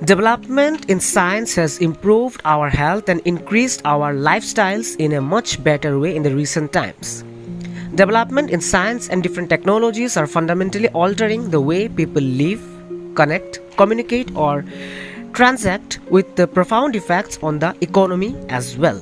Development in science has improved our health and increased our lifestyles in a much better way in the recent times. Development in science and different technologies are fundamentally altering the way people live, connect, communicate, or transact with the profound effects on the economy as well.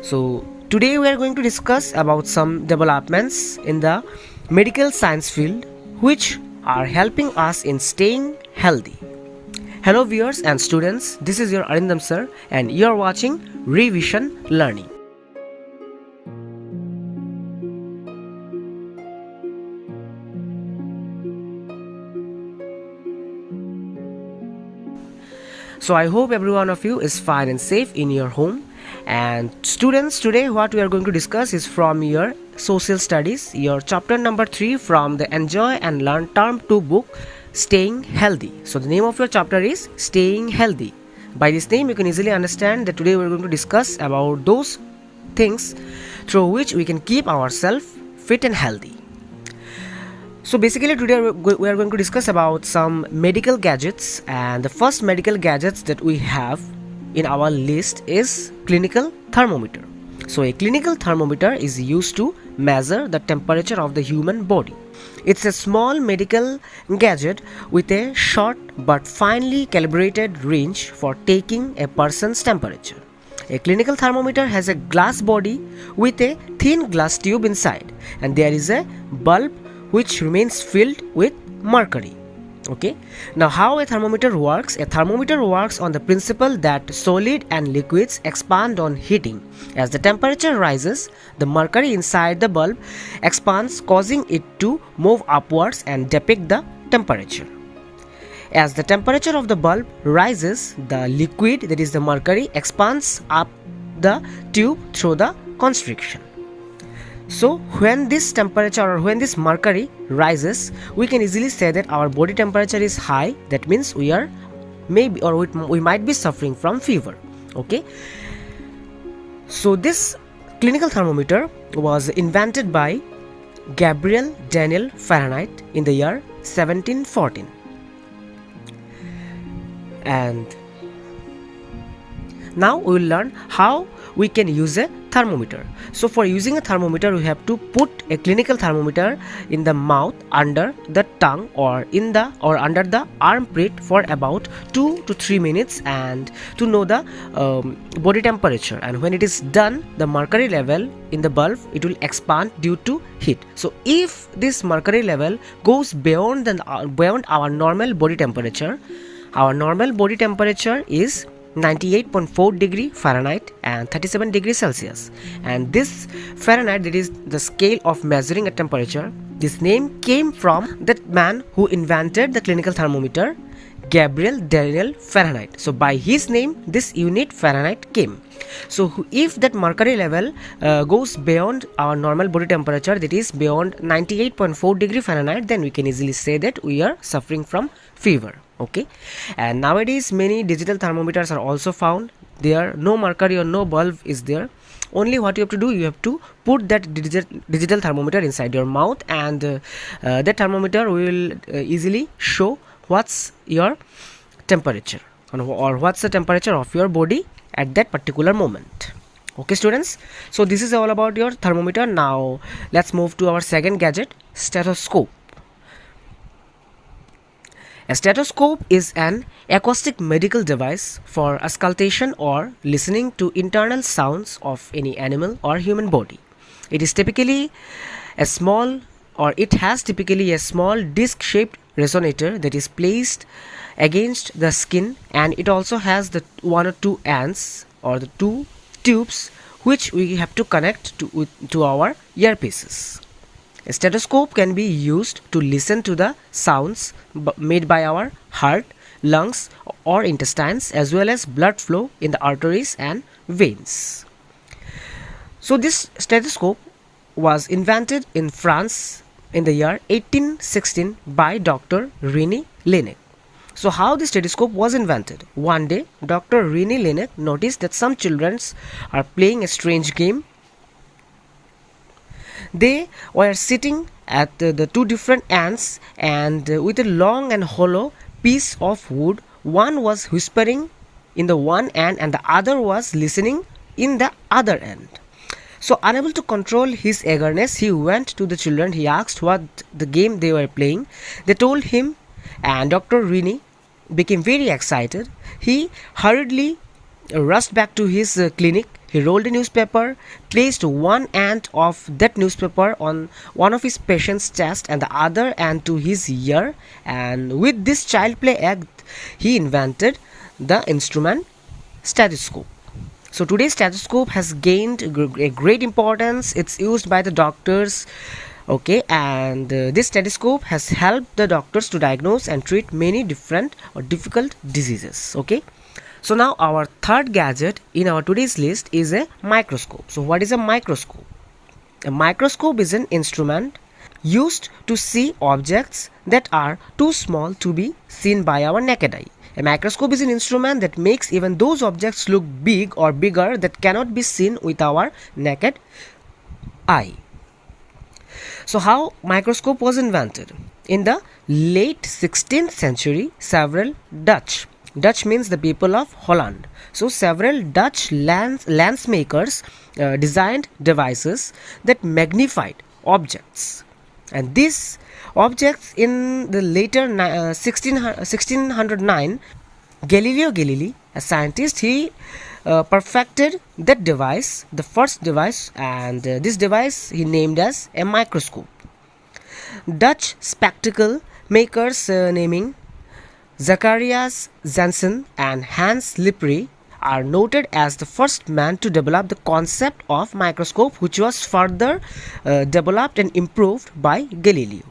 So, today we are going to discuss about some developments in the medical science field which are helping us in staying healthy. Hello viewers and students, this is your Arindam sir and you are watching Revision Learning. So I hope every one of you is fine and safe in your home. And students, today what we are going to discuss is from your social studies, your chapter number 3 from the Enjoy and Learn Term 2 book, Staying Healthy. So the name of your chapter is Staying Healthy. By this name you can easily understand that today we are going to discuss about those things through which we can keep ourselves fit and healthy. So basically today we are going to discuss about some medical gadgets, and the first medical gadgets that we have in our list is clinical thermometer. So a clinical thermometer is used to measure the temperature of the human body. It's a small medical gadget with a short but finely calibrated range for taking a person's temperature. A clinical thermometer has a glass body with a thin glass tube inside, and there is a bulb which remains filled with mercury. Okay, now how a thermometer works? A thermometer works on the principle that solid and liquids expand on heating. As the temperature rises, the mercury inside the bulb expands, causing it to move upwards and depict the temperature. As the temperature of the bulb rises, the liquid, that is the mercury, expands up the tube through the constriction. So when this temperature or when this mercury rises, we can easily say that our body temperature is high. That means we are maybe or we might be suffering from fever. Okay. So this clinical thermometer was invented by Gabriel Daniel Fahrenheit in the year 1714. And now we will learn how we can use a thermometer. So for using a thermometer, we have to put a clinical thermometer in the mouth, under the tongue, or under the armpit for about 2 to 3 minutes, and to know the body temperature. And when it is done, the mercury level in the bulb, it will expand due to heat. So if this mercury level goes beyond our normal body temperature, our normal body temperature is 98.4 degree Fahrenheit and 37 degrees Celsius. And this Fahrenheit, that is the scale of measuring a temperature, this name came from that man who invented the clinical thermometer, Gabriel Daniel Fahrenheit. So by his name, this unit Fahrenheit came. So if that mercury level goes beyond our normal body temperature, that is beyond 98.4 degree Fahrenheit, then we can easily say that we are suffering from fever. Okay, and nowadays many digital thermometers are also found. There no mercury or no bulb is there. Only what you have to do, you have to put that digital thermometer inside your mouth, and that thermometer will easily show what's your temperature or what's the temperature of your body at that particular moment. Okay students, so this is all about your thermometer. Now let's move to our second gadget, stethoscope. A stethoscope is an acoustic medical device for auscultation or listening to internal sounds of any animal or human body. It has typically a small disc-shaped resonator that is placed against the skin, and it also has the one or two ends or the two tubes which we have to connect to our earpieces. A stethoscope can be used to listen to the sounds made by our heart, lungs, or intestines, as well as blood flow in the arteries and veins. So this stethoscope was invented in France in the year 1816 by Dr. René Laennec. So how the stethoscope was invented? One day, Dr. René Laennec noticed that some children are playing a strange game. They were sitting at the two different ends, and with a long and hollow piece of wood one was whispering in the one end and the other was listening in the other end. So, unable to control his eagerness, he went to the children. He asked what the game they were playing. They told him, and Dr. Rini became very excited. He hurriedly rushed back to his clinic. He rolled a newspaper, placed one end of that newspaper on one of his patient's chest and the other end to his ear. And with this child play act, he invented the instrument stethoscope. So today's stethoscope has gained a great importance. It's used by the doctors. Okay, and this stethoscope has helped the doctors to diagnose and treat many different or difficult diseases. Okay. So now our third gadget in our today's list is a microscope. So what is a microscope? A microscope is an instrument used to see objects that are too small to be seen by our naked eye. A microscope is an instrument that makes even those objects look big or bigger that cannot be seen with our naked eye. So how microscope was invented? In the late 16th century, several Dutch means the people of Holland. So several Dutch lens makers designed devices that magnified objects. And these objects in the later 1609, Galileo Galilei, a scientist, he perfected that device, the first device, and this device he named as a microscope. Dutch spectacle makers naming Zacharias Janssen and Hans Lippershey are noted as the first man to develop the concept of microscope, which was further developed and improved by Galileo.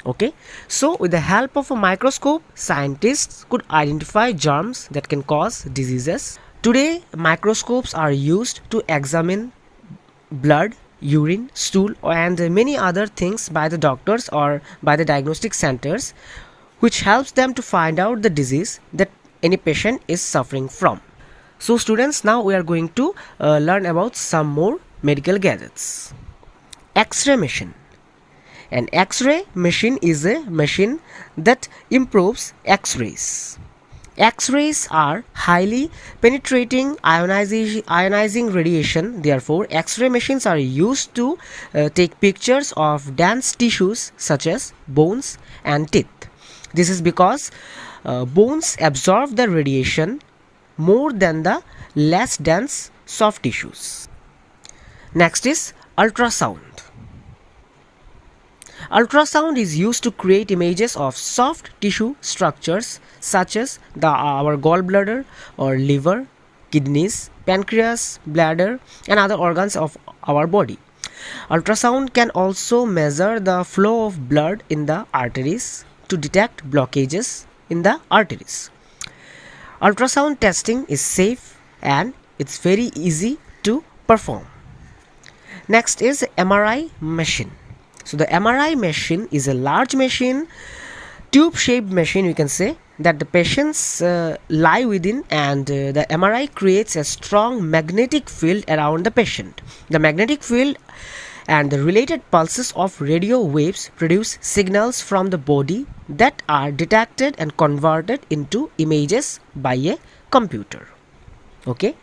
Okay, so with the help of a microscope, scientists could identify germs that can cause diseases. Today, microscopes are used to examine blood, urine, stool, and many other things by the doctors or by the diagnostic centers, which helps them to find out the disease that any patient is suffering from. So students, now we are going to learn about some more medical gadgets. X-ray machine. An X-ray machine is a machine that improves X-rays. X-rays are highly penetrating ionizing radiation. Therefore, X-ray machines are used to take pictures of dense tissues such as bones and teeth. This is because bones absorb the radiation more than the less dense soft tissues. Next is ultrasound. Ultrasound is used to create images of soft tissue structures such as our gallbladder or liver, kidneys, pancreas, bladder, and other organs of our body. Ultrasound can also measure the flow of blood in the arteries to detect blockages in the arteries. Ultrasound testing is safe and it's very easy to perform. Next is MRI machine. So the MRI machine is a large machine, tube-shaped machine, you can say, that the patients lie within, and the MRI creates a strong magnetic field around the patient. The magnetic field and the related pulses of radio waves produce signals from the body that are detected and converted into images by a computer. Okay.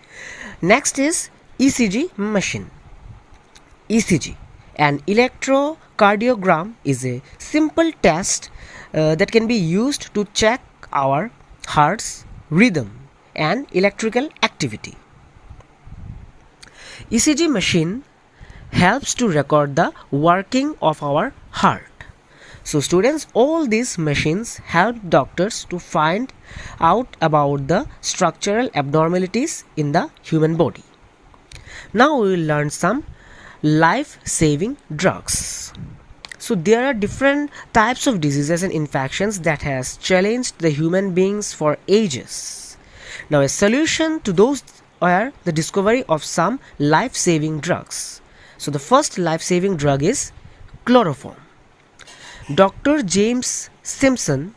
Next is ECG machine. ECG. An electrocardiogram is a simple test that can be used to check our heart's rhythm and electrical activity. ECG machine helps to record the working of our heart. So students, all these machines help doctors to find out about the structural abnormalities in the human body. Now we will learn some life-saving drugs. So there are different types of diseases and infections that has challenged the human beings for ages. Now a solution to those are the discovery of some life-saving drugs. So the first life-saving drug is chloroform. Dr. James Simpson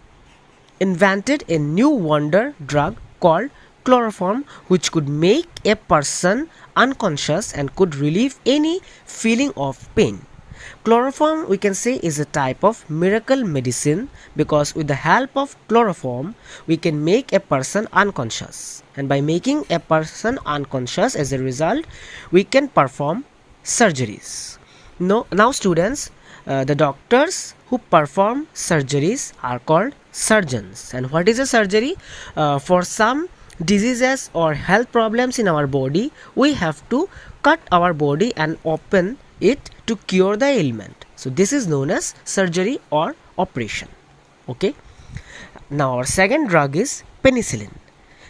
invented a new wonder drug called chloroform, which could make a person unconscious and could relieve any feeling of pain. Chloroform, we can say, is a type of miracle medicine because with the help of chloroform we can make a person unconscious, and by making a person unconscious, as a result we can perform surgeries. Now students, the doctors who perform surgeries are called surgeons. And what is a surgery? For some diseases or health problems in our body, we have to cut our body and open it to cure the ailment. So this is known as surgery or operation. Okay. Now our second drug is penicillin.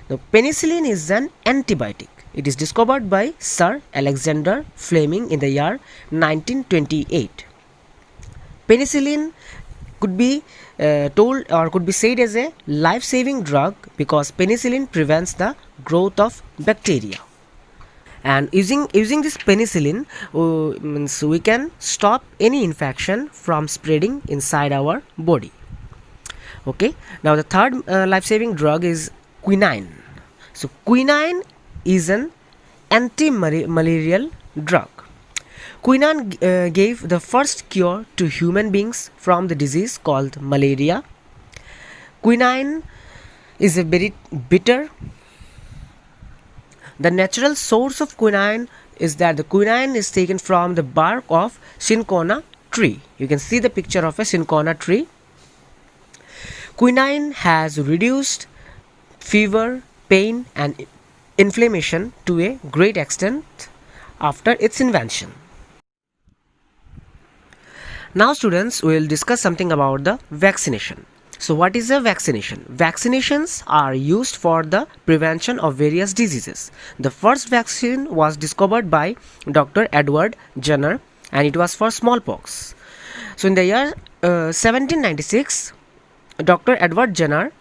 Now penicillin is an antibiotic. It is discovered by Sir Alexander Fleming in the year 1928. Penicillin could be told or could be said as a life-saving drug because penicillin prevents the growth of bacteria. And using this penicillin means we can stop any infection from spreading inside our body. Okay. Now the third life-saving drug is quinine. So quinine is an anti-malarial drug. Quinine gave the first cure to human beings from the disease called malaria. Quinine is a very bitter. The natural source of quinine is that the quinine is taken from the bark of cinchona tree. You can see the picture of a cinchona tree. Quinine has reduced fever, pain and inflammation to a great extent after its invention. Now students, we will discuss something about the vaccination. So what is a vaccination? Vaccinations are used for the prevention of various diseases. The first vaccine was discovered by Dr. Edward Jenner and it was for smallpox. So in the year 1796, Dr. Edward Jenner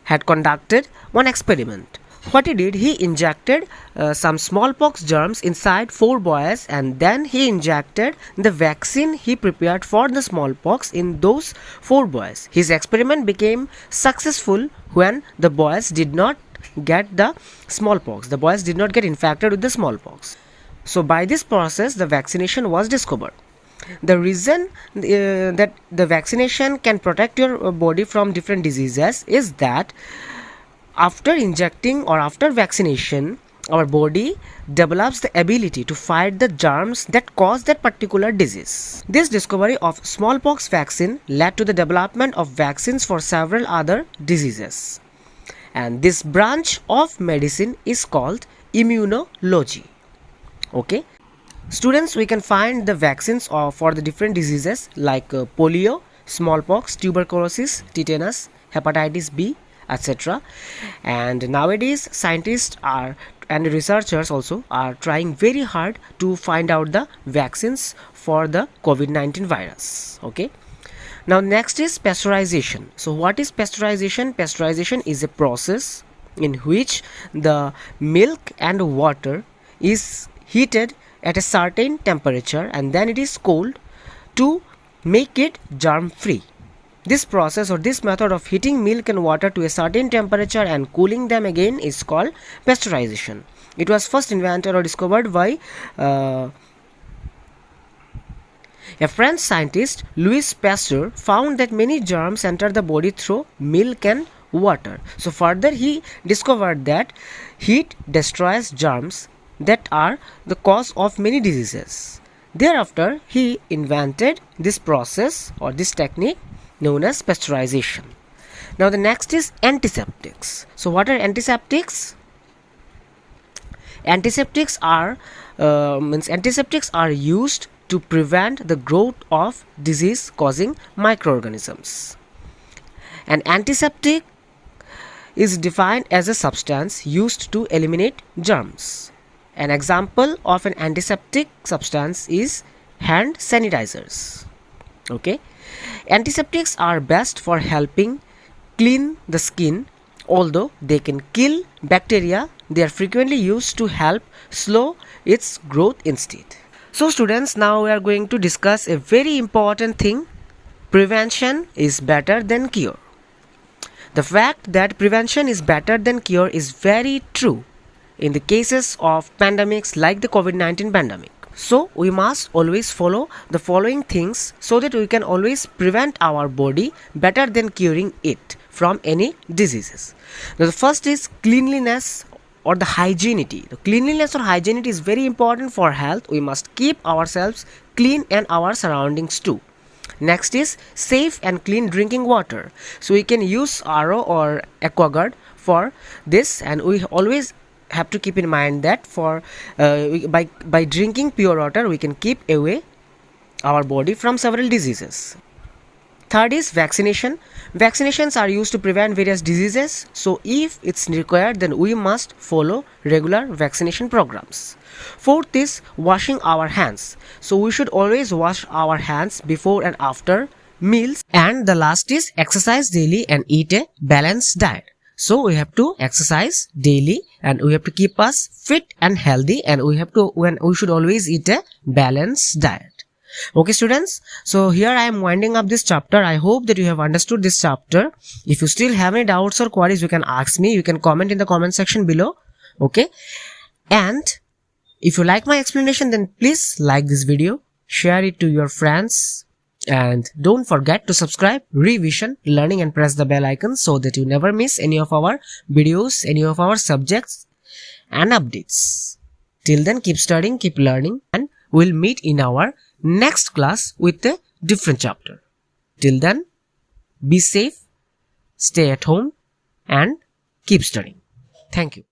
had conducted one experiment. What he did, he injected some smallpox germs inside 4 boys and then he injected the vaccine he prepared for the smallpox in those 4 boys. His experiment became successful when the boys did not get the smallpox. The boys did not get infected with the smallpox. So by this process, the vaccination was discovered. The reason that the vaccination can protect your body from different diseases is that after injecting or after vaccination, our body develops the ability to fight the germs that cause that particular disease. This discovery of smallpox vaccine led to the development of vaccines for several other diseases. And this branch of medicine is called immunology. Okay. Students, we can find the vaccines for the different diseases like polio, smallpox, tuberculosis, tetanus, hepatitis B, etc. And nowadays scientists and researchers also are trying very hard to find out the vaccines for the COVID-19 virus. Okay. Now next is pasteurization. So what is pasteurization? Pasteurization is a process in which the milk and water is heated at a certain temperature and then it is cooled to make it germ free. This process or this method of heating milk and water to a certain temperature and cooling them again is called pasteurization. It was first invented or discovered by a French scientist, Louis Pasteur, found that many germs enter the body through milk and water. So further he discovered that heat destroys germs that are the cause of many diseases. Thereafter he invented this process or this technique known as pasteurization. Now the next is antiseptics. So what are antiseptics? Antiseptics are used to prevent the growth of disease causing microorganisms. An antiseptic is defined as a substance used to eliminate germs. An example of an antiseptic substance is hand sanitizers. Okay. Antiseptics are best for helping clean the skin. Although they can kill bacteria, they are frequently used to help slow its growth instead. So students, now we are going to discuss a very important thing. Prevention is better than cure. The fact that prevention is better than cure is very true in the cases of pandemics like the COVID-19 pandemic. So we must always follow the following things so that we can always prevent our body better than curing it from any diseases. Now, the first is cleanliness or the hygienity. The cleanliness or hygienity is very important for health. We must keep ourselves clean and our surroundings too. Next is safe and clean drinking water. So we can use RO or aquaguard for this, and we always have to keep in mind that for by drinking pure water we can keep away our body from several diseases. Third is vaccination. Vaccinations are used to prevent various diseases, so if it's required then we must follow regular vaccination programs. Fourth is washing our hands. So we should always wash our hands before and after meals. And the last is exercise daily and eat a balanced diet. So we have to exercise daily and we have to keep us fit and healthy, and we should always eat a balanced diet. Okay students, so here I am winding up this chapter. I hope that you have understood this chapter. If you still have any doubts or queries, you can ask me. You can comment in the comment section below. Okay, and if you like my explanation, then please like this video, share it to your friends, and don't forget to subscribe Revision Learning and press the bell icon so that you never miss any of our videos, any of our subjects and updates. Till then, keep studying, keep learning, and we'll meet in our next class with a different chapter. Till then, be safe, stay at home, and keep studying. Thank you.